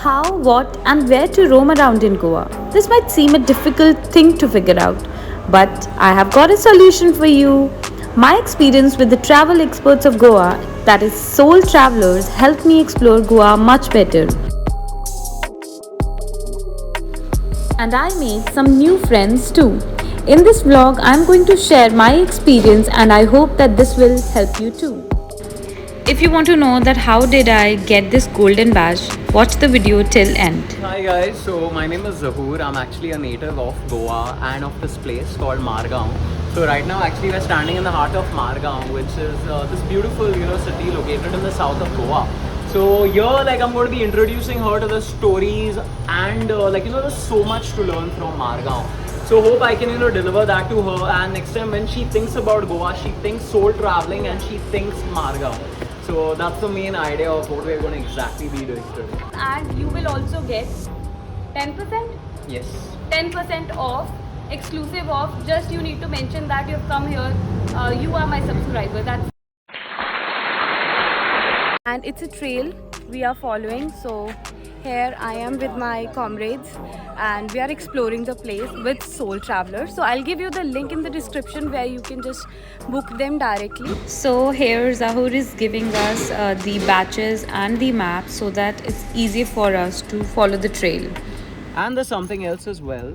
how, what, and where to roam around in Goa. This might seem a difficult thing to figure out, but I have got a solution for you. My experience with the travel experts of Goa, that is, soul travelers, helped me explore Goa much better. And I made some new friends too. In this vlog, I'm going to share my experience and I hope that this will help you too. If you want to know that how did I get this golden badge, watch the video till end. Hi guys, so my name is Zahoor. I'm actually a native of Goa and of this place called Margao. So right now actually we're standing in the heart of Margao, which is this beautiful city located in the south of Goa. So here I'm going to be introducing her to the stories and there's so much to learn from Margao. So hope I can deliver that to her, and next time when she thinks about Goa, she thinks soul traveling and she thinks Margao. So that's the main idea of what we're going to exactly be doing today. And you will also get 10%? Yes. 10% off, exclusive off. Just you need to mention that you've come here, you are my subscriber. That's and it's a trail we are following, so here I am with my comrades and we are exploring the place with soul travelers. So I'll give you the link in the description where you can just book them directly. So here Zahoor is giving us the batches and the map so that it's easy for us to follow the trail. And there's something else as well.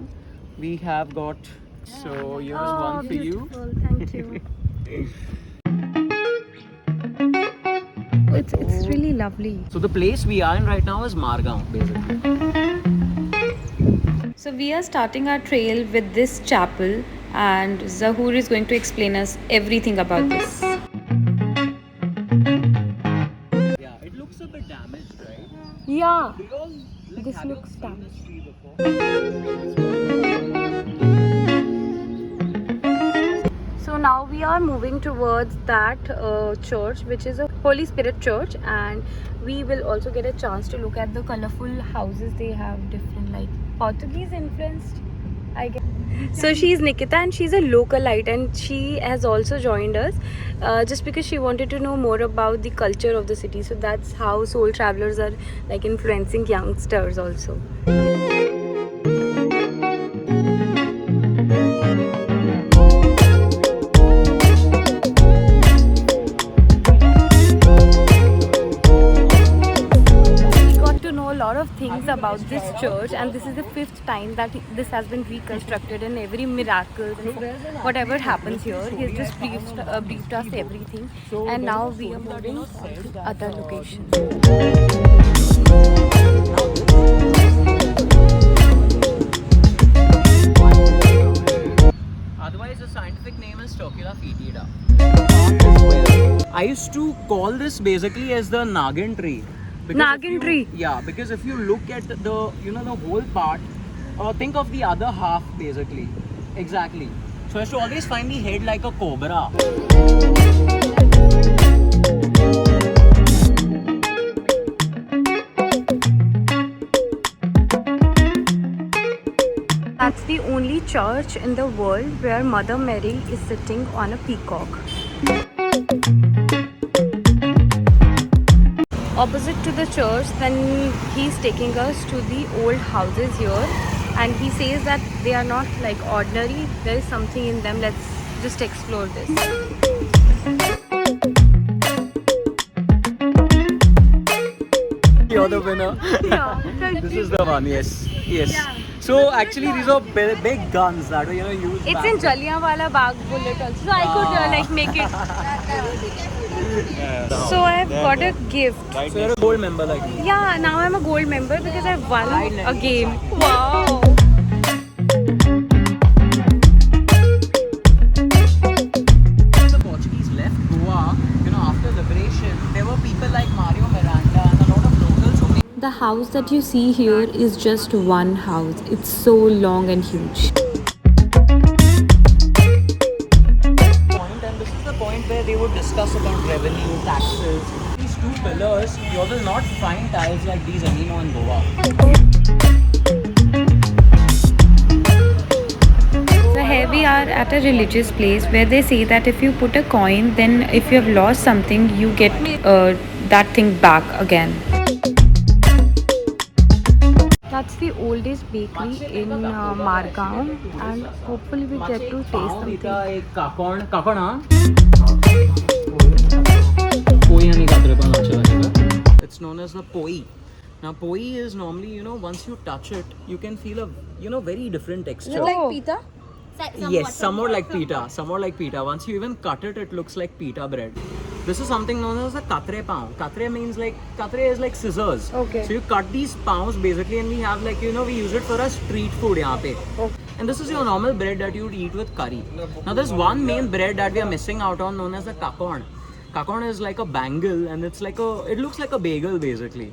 We have got, so here's one for beautiful. you. Thank you. It's really lovely. So the place we are in right now is Margao, basically. So we are starting our trail with this chapel and Zahoor is going to explain us everything about this. Yeah, it looks a bit damaged, right? Yeah, Because this looks damaged. So now we are moving towards that church, which is a Holy Spirit church, and we will also get a chance to look at the colorful houses. They have different Portuguese influenced, I guess. So she's Nikita and she's a localite, and she has also joined us just because she wanted to know more about the culture of the city. So that's how soul travelers are influencing youngsters also. Of things about this church, and this is the 5th time that this has been reconstructed, and every miracle, whatever happens here, he has just briefed us everything, and now we are moving to other locations. Otherwise, the scientific name is Turcula fetida. I used to call this basically as the Nagin tree. Nagin tree? Yeah, because if you look at the the whole part, think of the other half basically. Exactly. So I used to always find the head like a cobra. That's the only church in the world where Mother Mary is sitting on a peacock. Opposite to the church, then he's taking us to the old houses here, and he says that they are not ordinary, there is something in them. Let's just explore this. You're the winner. Yeah, This is the one, yes. Yeah. So actually these are big guns that were used. It's in Jallianwala Bagh bullet also, so I could make it. So I've got a gift. So you're a gold member like me. Yeah, now I'm a gold member because I've won a game. Wow. The Portuguese left Goa, after liberation, there were people like Mario Miranda and a lot of locals who made The house that you see here is just one house. It's so long and huge. And this is the point where they would discuss about revenue, taxes. These two pillars, you will not find tiles like these anymore in Goa. So here we are at a religious place where they say that if you put a coin, then if you have lost something, you get that thing back again. That's the oldest bakery in Margao, and hopefully we get to taste something. It's known as the poi. Now poi is normally, you know, once you touch it, you can feel a, you know, very different texture. Oh. pita? Yes, somewhat like pita. Somewhat like pita. Once you even cut it, it looks like pita bread. This is something known as a katre pav. Katre means like, katre is like scissors. Okay. So you cut these pavs basically, and we have like, you know, we use it for a street food yahan pe. Okay. And this is your normal bread that you would eat with curry. Now there's one main bread that we are missing out on, known as the kakon. Kakon is like a bangle, and it's like a, it looks like a bagel basically.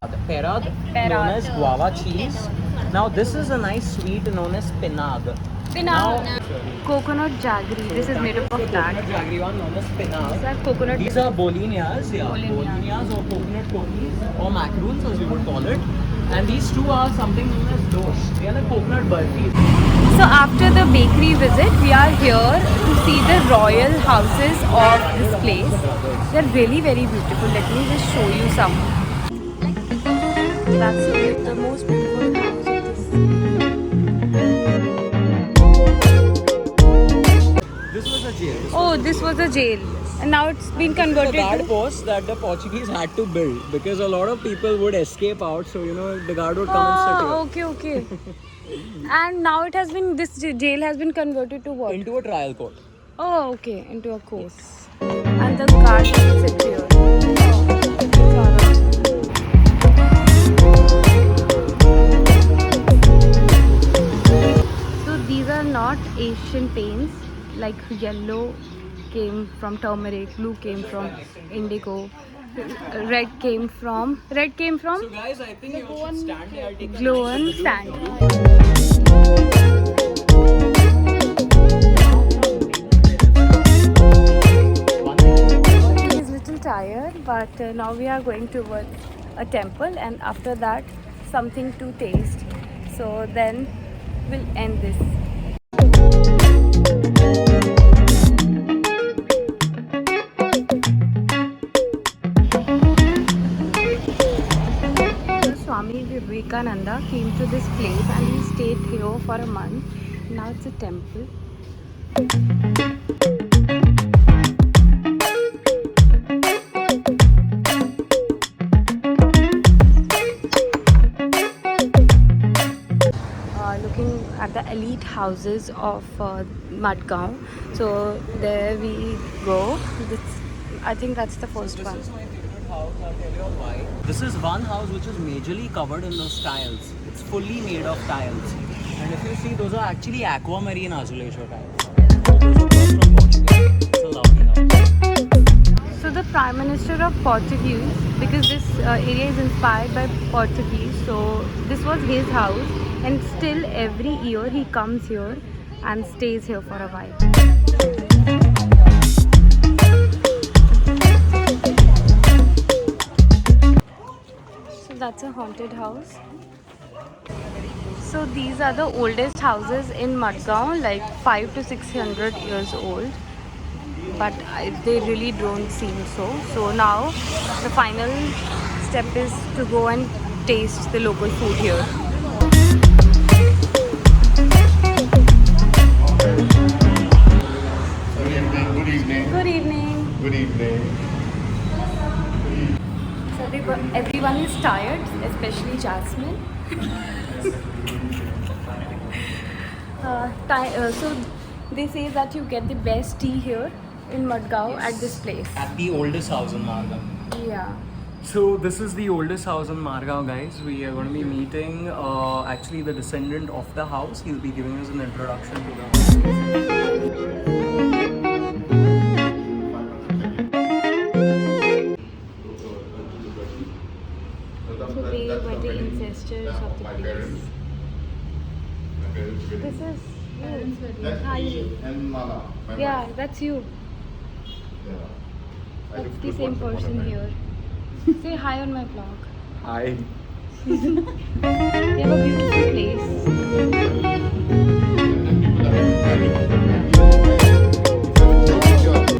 The perad, known as guava cheese. Now this is a nice sweet known as pinag. Pinag. Coconut jaggery. This is made up of that. Coconut jaggery one known as pinag. Is that coconut? These are bolinias, yeah. Bolinias. Bolinias or coconut toffees or macaroons as you would call it. And these two are something known as dosh. They are like coconut burfis. So after the bakery visit, we are here to see the royal houses of this place. They're really very beautiful. Let me just show you some. That's the most beautiful house of this. This was a jail. Oh, this was a jail. And now it's been converted The guard to... post that the Portuguese had to build because a lot of people would escape out. So, you know, the guard would come and sit here. Okay. And now it has been, this jail has been converted to what? Into a trial court. Oh, okay, into a court. And the guard will sit here. So these are not Asian paints, like yellow came from turmeric, blue came from indigo, red came from So guys, I think you should stand here. I'll take a glow nice and look. sand. He is little tired, but now we are going towards a temple, and after that something to taste. So then we'll end this. Swami Vivekananda came to this place and he stayed here for a month. Now it's a temple. Looking at the elite houses of Madgaon. So there we go. I think that's the first one. This is my favorite house. I'll tell you why. This is one house which is majorly covered in those tiles. It's fully made of tiles. And if you see, those are actually aquamarine azulejo tiles. Those are from Portugal. It's a lovely house. So the Prime Minister of Portuguese, because this area is inspired by Portuguese, so this was his house, and still every year he comes here and stays here for a while. So that's a haunted house. So these are the oldest houses in Madgaon, like 500 to 600 years old. But they really don't seem so. So now the final step is to go and taste the local food here. Good evening. Good evening. Good evening. So everyone is tired, especially Jasmine. So they say that you get the best tea here in Madgaon at this place. At the oldest house in Margao. Yeah. So this is the oldest house in Margao, guys. We are going to be meeting actually the descendant of the house. He'll be giving us an introduction to the house. So they were the ancestors of the place. This is you. Hi. And Mala. my Yeah, wife. that's you. Yeah. I That's look the good same once upon a person time. here. Say hi on my vlog. Hi. We have a beautiful place.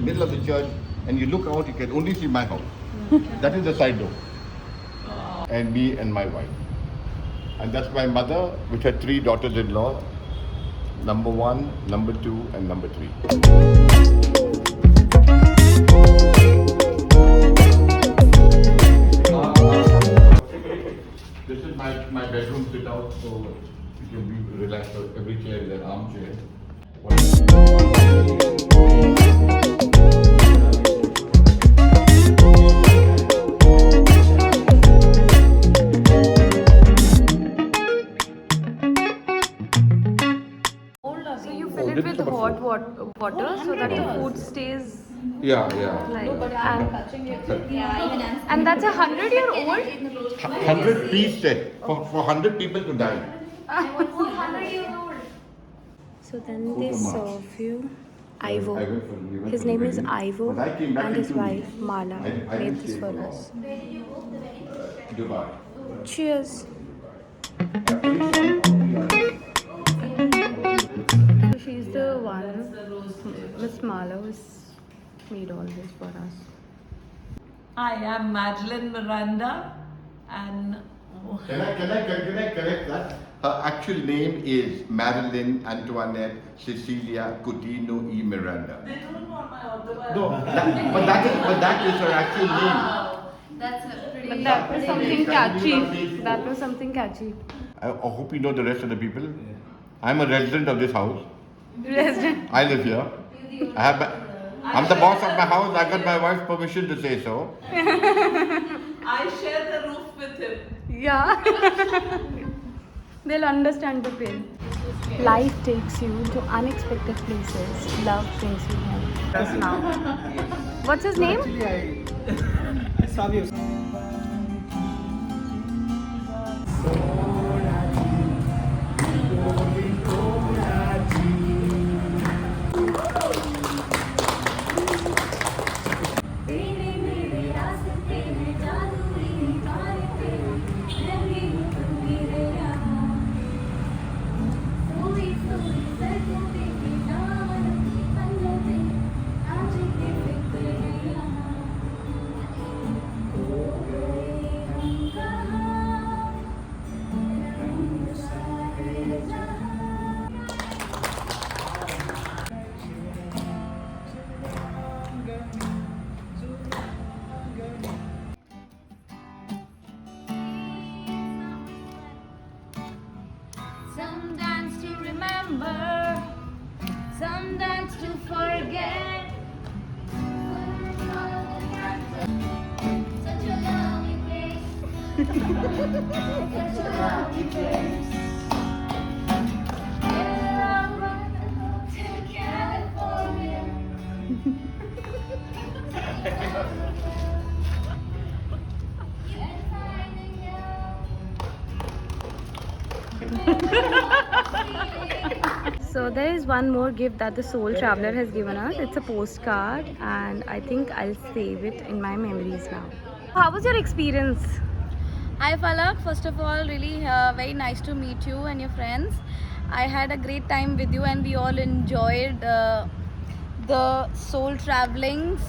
Middle of the church, and you look out, you can only see my house. That is the side door. and me and my wife. And that's my mother with her 3 daughters-in-law, number 1, number 2, and number 3. This is my bedroom sit out, so you can be relaxed. So every chair is an armchair. So you fill it with hot water so that the food stays Yeah. like and that's 100-year-old. 100 piece set for 100 people to dine. So then they serve you Ivo. I went for- His name is Ivo, But I came back and in his 2 wife weeks. Mala I made didn't this stay for for us. Dubai. Cheers. So she's the one, Miss Mala, who's made all this for us. I am Madeline Miranda, and Can I correct that? Her actual name is Marilyn Antoinette Cecilia Coutinho E. Miranda. they don't want my autobiography. No, but that is her actual name. But that was something catchy. That was something catchy. I hope you know the rest of the people. I'm a resident of this house. Resident. I live here. I'm the boss of my house. I got my wife's permission to say so. I share the roof with him. Yeah. They'll understand the pain. Life takes you to unexpected places. Love brings you home. Just now. What's his name? तेरे मेरे रास्ते में जादुई इमारते रंगी हुई मेरे यहाँ सोई सोई सरकते के नाम की पल्लते आज के फिक्र यहाँ खो गए हम कहाँ रंग सारे जहाँ Some dance to remember, some dance to forget. Such a lovely place, such a lovely place. Yeah, I run to California. And finding out. So there is one more gift that the Soul Traveler has given us. It's a postcard, and I think I'll save it in my memories now. How was your experience? Hi Falak, first of all, really very nice to meet you and your friends. I had a great time with you, and we all enjoyed the soul travelings,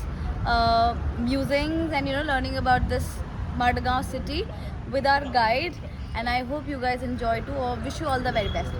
musings, and learning about this Madgaon city with our guide. And I hope you guys enjoy too. Wish you all the very best.